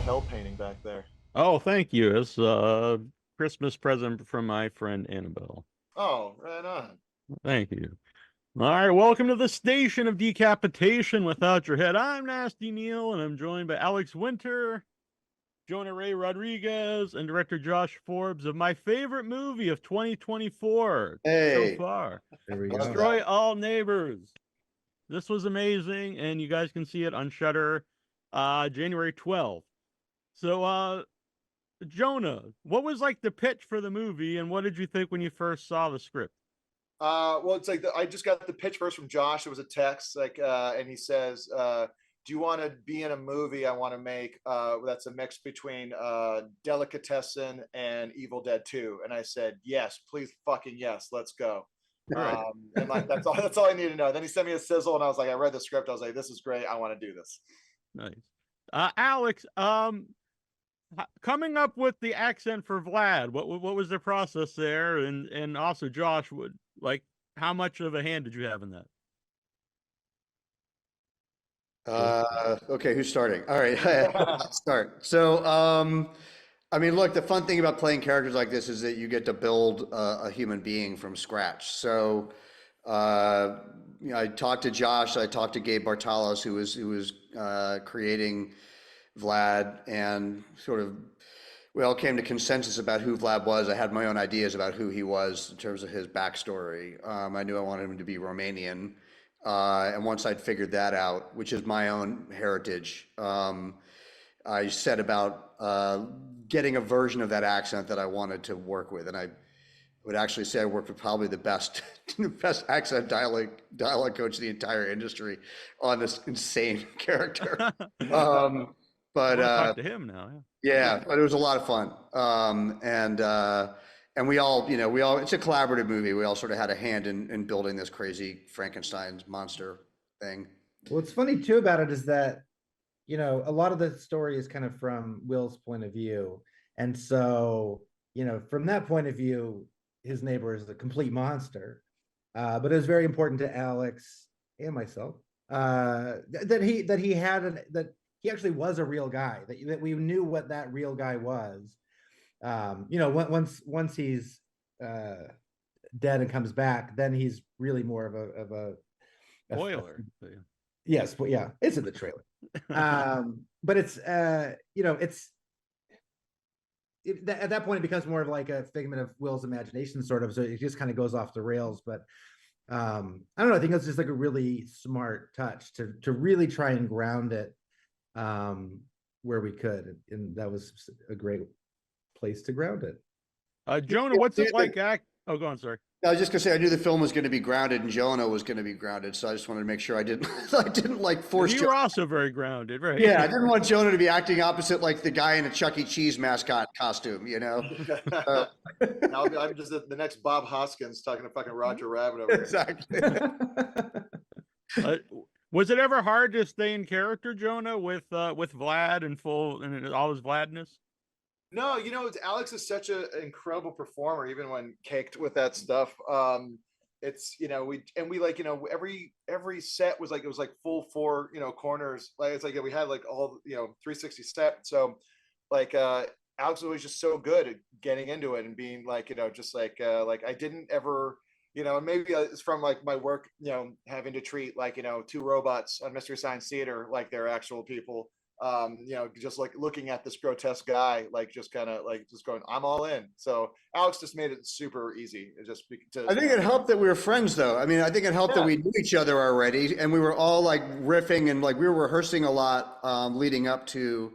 hell painting back there. Oh, thank you. It's a Christmas present from my friend Annabelle. Oh, right on. Thank you. All right, welcome to the station of decapitation without your head. I'm Nasty Neil, and I'm joined by Alex Winter, Jonah Rodrigues, and director Josh Forbes of my favorite movie of 2024 so Hey, far, There we love go. that. Destroy All Neighbors. This was amazing, and you guys can see it on Shudder, January 12th. So, Jonah, what was like the pitch for the movie, and what did you think when you first saw the script? Well, it's like I just got the pitch first from Josh. It was a text, and he says, "Do you want to be in a movie I want to make that's a mix between Delicatessen and Evil Dead 2?" And I said, "Yes, please, fucking yes, let's go." All right. And like that's all. That's all I need to know. Then he sent me a sizzle, and I was like, I read the script. I was like, this is great. I want to do this. Nice. Alex, coming up with the accent for Vlad, what was the process there? And also Josh, would like how much of a hand did you have in that? Okay, who's starting? All right, let's start. I mean, look, the fun thing about playing characters like this is that you get to build a human being from scratch. Uh, I talked to Josh, I talked to Gabe Bartalos, who was creating Vlad, and sort of we all came to consensus about who Vlad was. I had my own ideas about who he was in terms of his backstory. I knew I wanted him to be Romanian. And once I'd figured that out, which is my own heritage, I set about getting a version of that accent that I wanted to work with. And I would actually say I worked with probably the best, the best accent dialect coach in the entire industry on this insane character. Um, I but want to talk to him now. yeah, but it was a lot of fun. And we all, it's a collaborative movie. We all sort of had a hand in building this crazy Frankenstein's monster thing. What's funny too about it is that, a lot of the story is kind of from Will's point of view. And so, from that point of view, his neighbor is a complete monster. But it was very important to Alex and myself that he actually was a real guy, that we knew what that real guy was. Once he's dead and comes back, then he's really more of a Spoiler. yes, but yeah, it's in the trailer. But it's at that point it becomes more of like a figment of Will's imagination, sort of. So it just kind of goes off the rails. But I don't know. I think it's just like a really smart touch to really try and ground it where we could, and that was a great place to ground it. Jonah, what's it like Oh, go on, sorry. I was just gonna say I knew the film was going to be grounded and Jonah was going to be grounded, so I just wanted to make sure I didn't I didn't like force. You were also very grounded, right? Yeah, I didn't want Jonah to be acting opposite like the guy in a Chuck E. Cheese mascot costume, I'm just the next Bob Hoskins talking to fucking Roger Rabbit over Exactly. Was it ever hard to stay in character, Jonah, with Vlad and all his Vladness? No, Alex is such an incredible performer, even when caked with that stuff. It's we like every set was like it was like full four corners. Like it's like we had like all 360 set. So like Alex was always just so good at getting into it and being like just like I didn't ever and maybe it's from like my work having to treat like two robots on Mystery Science Theater like they're actual people. Just like looking at this grotesque guy, like just kind of like just going, I'm all in. So Alex just made it super easy. I think it helped that we were friends, though. I mean, I think it helped that we knew each other already, and we were all like riffing and like we were rehearsing a lot leading up to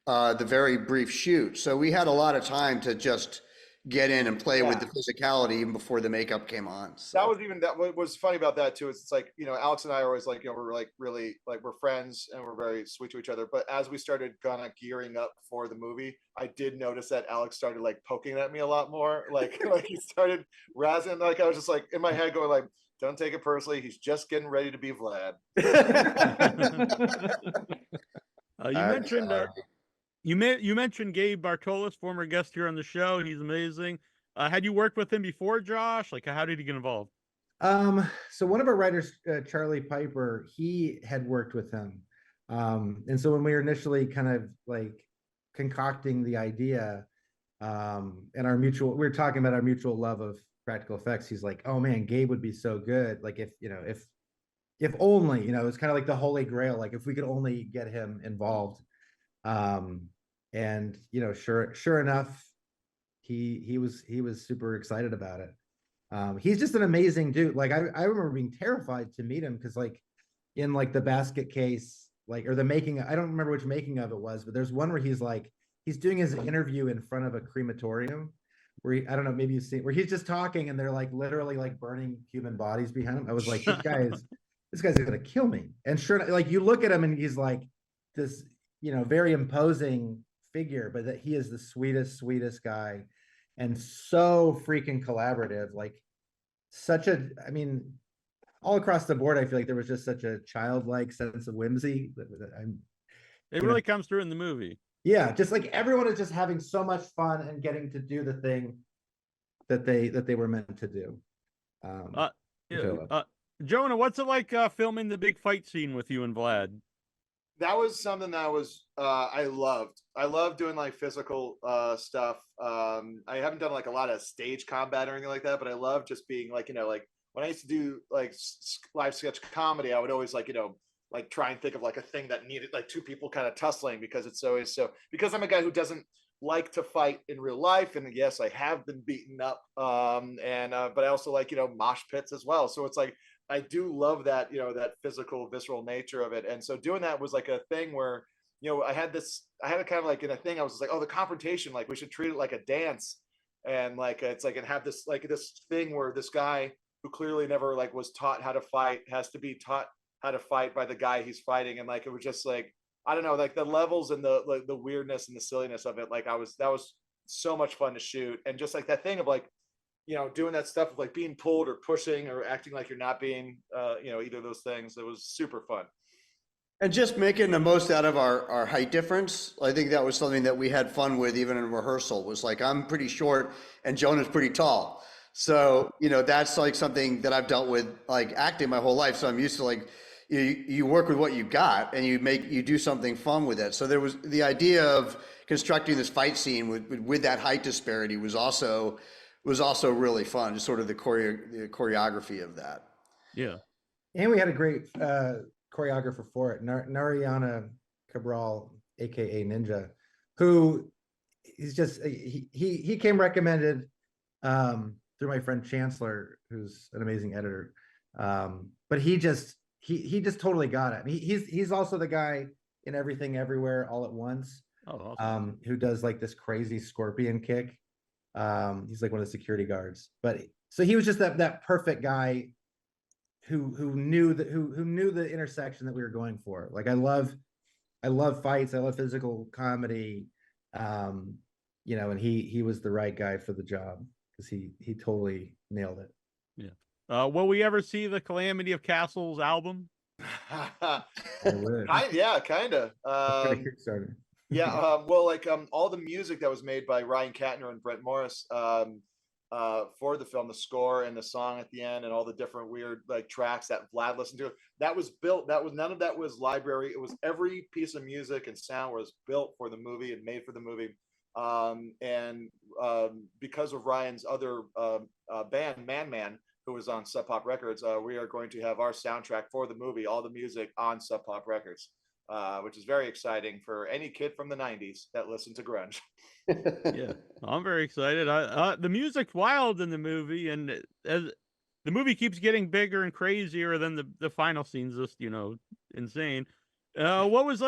the very brief shoot. So we had a lot of time to just get in and play with the physicality even before the makeup came on. So. What was funny about that too is it's like Alex and I are always like we're like really like we're friends and we're very sweet to each other, but as we started kind of gearing up for the movie, I did notice that Alex started like poking at me a lot more, like he started razzing, like I was just like in my head going like, don't take it personally, he's just getting ready to be Vlad. You mentioned Gabe Bartolos, former guest here on the show. He's amazing. Had you worked with him before, Josh? Like, how did he get involved? So one of our writers, Charlie Piper, he had worked with him. And so when we were initially kind of like concocting the idea, and our mutual, we were talking about our mutual love of practical effects. He's like, oh man, Gabe would be so good. Like if only, it's kind of like the holy grail. Like if we could only get him involved. And sure enough, he was super excited about it. He's just an amazing dude. Like I remember being terrified to meet him because like in like the basket case, like, or the making, I don't remember which making of it was, but there's one where he's doing his interview in front of a crematorium where I don't know, maybe you've seen, where he's just talking and they're like literally like burning human bodies behind him. I was like, this guy's gonna kill me. And sure, like you look at him and he's like this, very imposing figure, but that he is the sweetest guy and so freaking collaborative. Like I mean, all across the board, I feel like there was just such a childlike sense of whimsy. It really comes through in the movie. Yeah, just like everyone is just having so much fun and getting to do the thing that they were meant to do. Jonah, what's it like filming the big fight scene with you and Vlad? That was something that I loved. I love doing like physical stuff. I haven't done like a lot of stage combat or anything like that, but I love just being like, like when I used to do like live sketch comedy, I would always like, like try and think of like a thing that needed like two people kind of tussling, because it's always because I'm a guy who doesn't like to fight in real life, and yes, I have been beaten up, but I also like mosh pits as well. So it's like I do love that that physical, visceral nature of it, and so doing that was like a thing where I had a kind of like in a thing I was like, oh, the confrontation, like we should treat it like a dance, and like it's like and have this like this thing where this guy who clearly never like was taught how to fight has to be taught how to fight by the guy he's fighting, and like it was just like I don't know, like the levels and the weirdness and the silliness of it. Like that was so much fun to shoot, and just like that thing of like doing that stuff of like being pulled or pushing or acting like you're not being either of those things. It was super fun. And just making the most out of our height difference. I think that was something that we had fun with even in rehearsal, was like, I'm pretty short and Jonah's pretty tall. So, that's like something that I've dealt with like acting my whole life. So I'm used to like, you work with what you got and you do something fun with it. So there was the idea of constructing this fight scene with that height disparity was also really fun. Just sort of the choreography of that. Yeah. And we had a great choreographer for it, Nariana Cabral, aka Ninja, who is just he came recommended through my friend Chancellor, who's an amazing editor. But he just totally got it. I mean, he's also the guy in Everything Everywhere All at Once. Oh, awesome. Who does like this crazy scorpion kick. He's like one of the security guards. But so he was just that perfect guy who knew the intersection that we were going for. Like I love fights, I love physical comedy. And he was the right guy for the job because he totally nailed it. Yeah. Will we ever see the Calamity of Castles album? Yeah, kind of. Kickstarter. Yeah, well, like all the music that was made by Ryan Katner and Brent Morris for the film, the score and the song at the end, and all the different weird like tracks that Vlad listened to, that was built. That was none of that was library. It was every piece of music and sound was built for the movie and made for the movie. Because of Ryan's other band, Man, who was on Sub Pop Records, we are going to have our soundtrack for the movie, all the music on Sub Pop Records. Which is very exciting for any kid from the 90s that listened to grunge. Yeah, I'm very excited. The music's wild in the movie, and as the movie keeps getting bigger and crazier, then the final scene's just insane. What was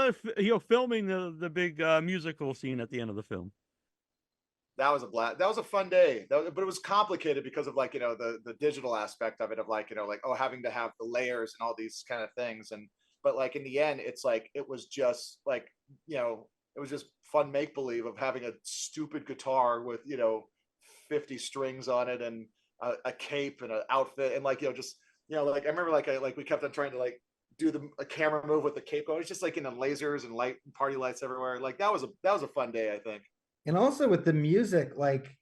filming the big musical scene at the end of the film? That was a blast. That was a fun day. But it was complicated because of like the digital aspect of it, of like having to have the layers and all these kind of things. But like in the end, it's like it was just like it was just fun make believe of having a stupid guitar with 50 strings on it and a cape and an outfit and like just like I remember like we kept on trying to like do a camera move with the cape going. It's just like lasers and party lights everywhere. Like that was a fun day, I think. And also with the music, like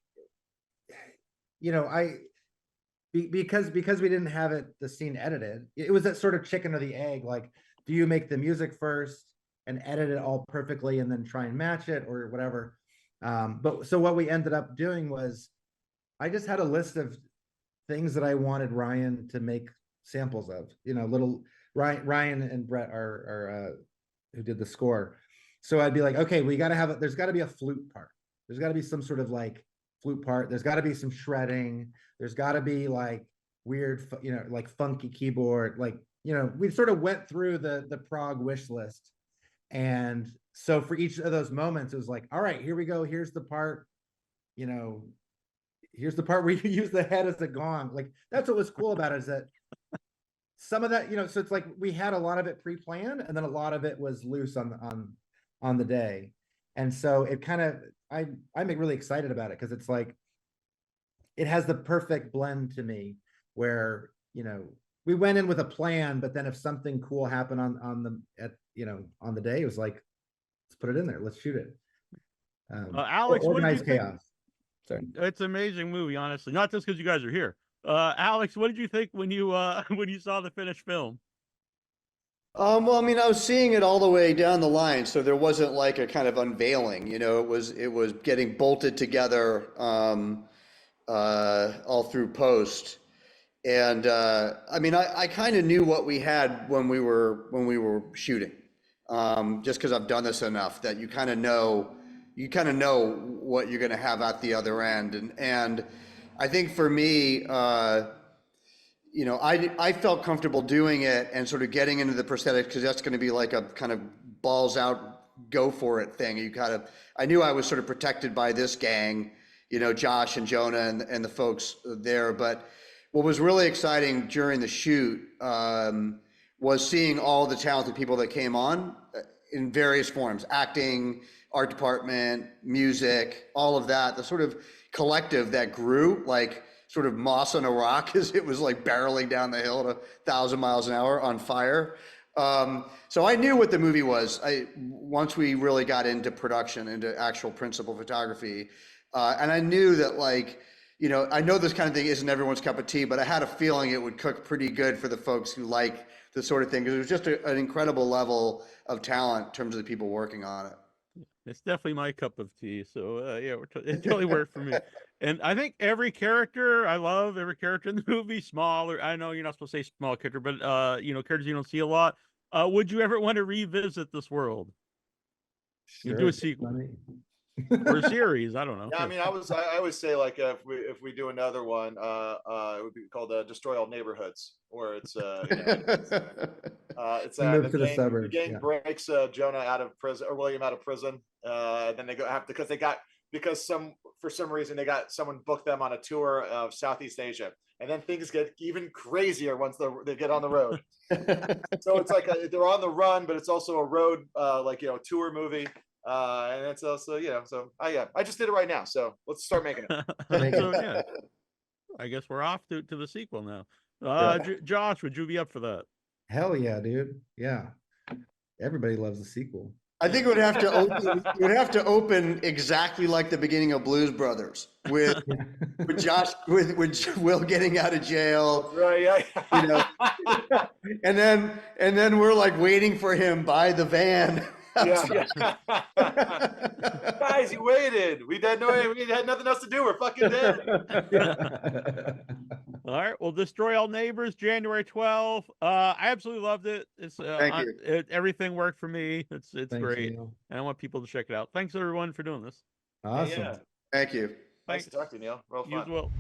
because we didn't have the scene edited, it was that sort of chicken or the egg. Like, do you make the music first? and edit it all perfectly and then try and match it or whatever. But so what we ended up doing was I just had a list of things that I wanted Ryan to make samples of, little Ryan and Brett are who did the score. So I'd be like, okay, there's got to be a flute part. There's got to be some sort of like flute part. There's got to be some shredding. There's got to be like weird, like funky keyboard. Like, we sort of went through the prog wish list. And so for each of those moments, it was like, all right, here we go. Here's the part, here's the part where you use the head as a gong. Like, that's what was cool about it, is that some of that, so it's like we had a lot of it pre-planned, and then a lot of it was loose on the day. And so it kind of, I'm really excited about it, because it's like it has the perfect blend to me, where we went in with a plan, but then if something cool happened on the day, it was like, let's put it in there, let's shoot it. Alex, organized chaos. Sorry. It's an amazing movie, honestly. Not just because you guys are here. Alex, what did you think when you saw the finished film? Well, I mean, I was seeing it all the way down the line, so there wasn't like a kind of unveiling. It was getting bolted together all through post. And I mean, I kind of knew what we had when we were shooting, just because I've done this enough that you kind of know what you're going to have at the other end. And I think for me, I felt comfortable doing it and sort of getting into the prosthetic, because that's going to be like a kind of balls out, go for it thing. I knew I was sort of protected by this gang, Josh and Jonah and the folks there. But what was really exciting during the shoot was seeing all the talented people that came on in various forms: acting, art department, music, all of that. The sort of collective that grew like sort of moss on a rock as it was like barreling down the hill at 1,000 miles an hour on fire. So I knew what the movie was. Once we really got into production, into actual principal photography, and I knew that, like, I know this kind of thing isn't everyone's cup of tea, but I had a feeling it would cook pretty good for the folks who like the sort of thing, because it was just an incredible level of talent in terms of the people working on it. It's definitely my cup of tea. So yeah, it totally worked for me. And I think every character, I love every character in the movie, small, or I know you're not supposed to say small character, but characters you don't see a lot. Would you ever want to revisit this world? Sure. Do a sequel or a series? I don't know. Yeah, I mean, I always say, like, if we do another one, it would be called Destroy All Neighborhoods, where it's it's Move to the gang, suburbs, the gang yeah. breaks Jonah out of prison, or William out of prison. Then they for some reason they got someone booked them on a tour of Southeast Asia, and then things get even crazier once they get on the road. So it's like they're on the run, but it's also a road tour movie. And it's also, I just did it right now, so let's start making it. So yeah, I guess we're off to the sequel now. Josh, would you be up for that? Hell yeah, dude. Yeah. Everybody loves the sequel. I think it would have to open exactly like the beginning of Blues Brothers, with Josh, with Will getting out of jail, Right? Yeah. and then we're like waiting for him by the van. Yeah. Guys, you waited. We had nothing else to do. We're fucking dead. All right. Well, Destroy All Neighbors, January 12th. I absolutely loved it. It's Thank you. Everything worked for me. It's Thanks, great, Neil. and I want people to check it out. Thanks everyone for doing this. Awesome. Yeah. Thank you. Nice to talk to you, Neil. Real You fun. as well.